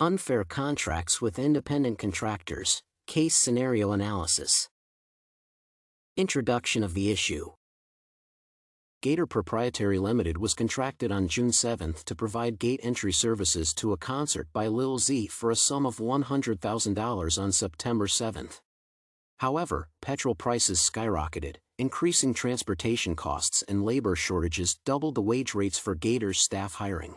Unfair contracts with independent contractors, case scenario analysis. Introduction of the issue. Gator Pty Ltd was contracted on June 7 to provide gate entry services to a concert by Lil Z for a sum of $100,000 on September 7. However, petrol prices skyrocketed, increasing transportation costs and labor shortages doubled the wage rates for Gator's staff hiring.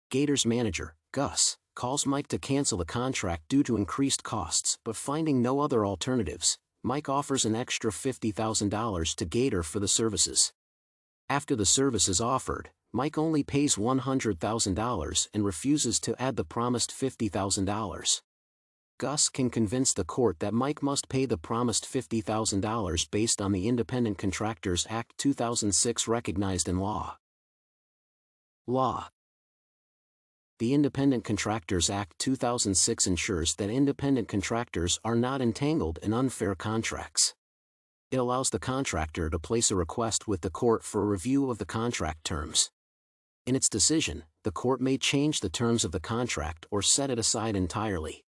Gator's manager, Gus, calls Mike to cancel the contract due to increased costs, but finding no other alternatives, Mike offers an extra $50,000 to Gator for the services. After the service is offered, Mike only pays $100,000 and refuses to add the promised $50,000. Gus can convince the court that Mike must pay the promised $50,000 based on the Independent Contractors Act 2006 recognized in law. The Independent Contractors Act 2006 ensures that independent contractors are not entangled in unfair contracts. It allows the contractor to place a request with the court for a review of the contract terms. In its decision, the court may change the terms of the contract or set it aside entirely.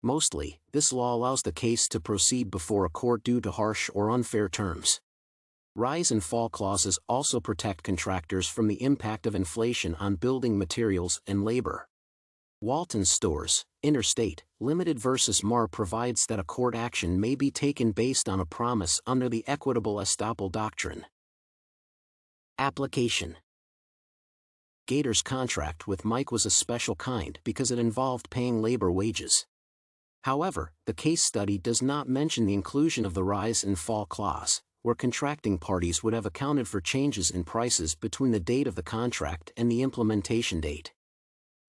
Mostly, this law allows the case to proceed before a court due to harsh or unfair terms. Rise and fall clauses also protect contractors from the impact of inflation on building materials and labor. Waltons Stores, Interstate, Ltd vs. Maher provides that a court action may be taken based on a promise under the equitable estoppel doctrine. Application. Gator's contract with Mike was a special kind because it involved paying labor wages. However, the case study does not mention the inclusion of the rise and fall clause, where contracting parties would have accounted for changes in prices between the date of the contract and the implementation date.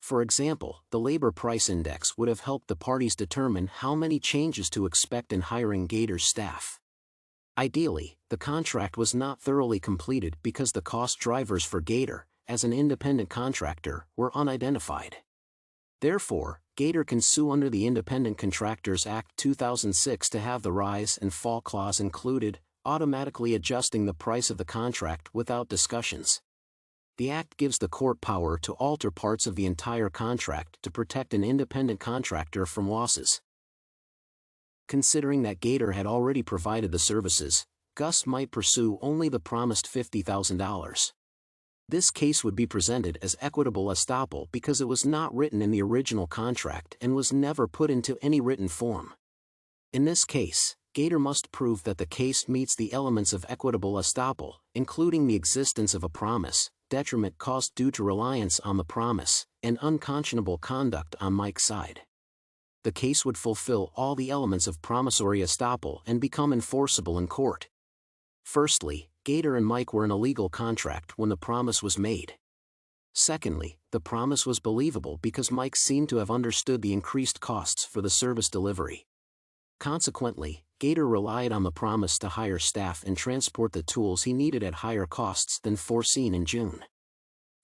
For example, the labor price index would have helped the parties determine how many changes to expect in hiring Gator's staff. Ideally, the contract was not thoroughly completed because the cost drivers for Gator, as an independent contractor, were unidentified. Therefore, Gator can sue under the Independent Contractors Act 2006 to have the rise and fall clause included, automatically adjusting the price of the contract without discussions. The Act gives the court power to alter parts of the entire contract to protect an independent contractor from losses. Considering that Gator had already provided the services, Gus might pursue only the promised $50,000. This case would be presented as equitable estoppel because it was not written in the original contract and was never put into any written form. In this case, Gator must prove that the case meets the elements of equitable estoppel, including the existence of a promise, detriment caused due to reliance on the promise, and unconscionable conduct on Mike's side. The case would fulfill all the elements of promissory estoppel and become enforceable in court. Firstly, Gator and Mike were in a legal contract when the promise was made. Secondly, the promise was believable because Mike seemed to have understood the increased costs for the service delivery. Consequently, Gator relied on the promise to hire staff and transport the tools he needed at higher costs than foreseen in June.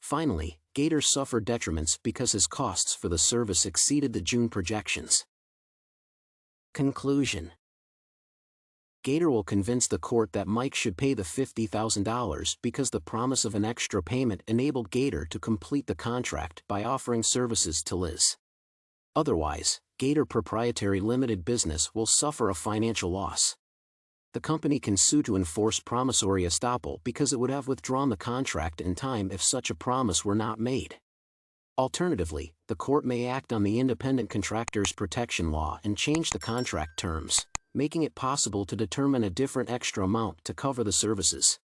Finally, Gator suffered detriments because his costs for the service exceeded the June projections. Conclusion. Gator will convince the court that Mike should pay the $50,000 because the promise of an extra payment enabled Gator to complete the contract by offering services to Liz. Otherwise, Gator Pty Ltd business will suffer a financial loss. The company can sue to enforce promissory estoppel because it would have withdrawn the contract in time if such a promise were not made. Alternatively, the court may act on the Independent Contractors Protection Law and change the contract terms, making it possible to determine a different extra amount to cover the services.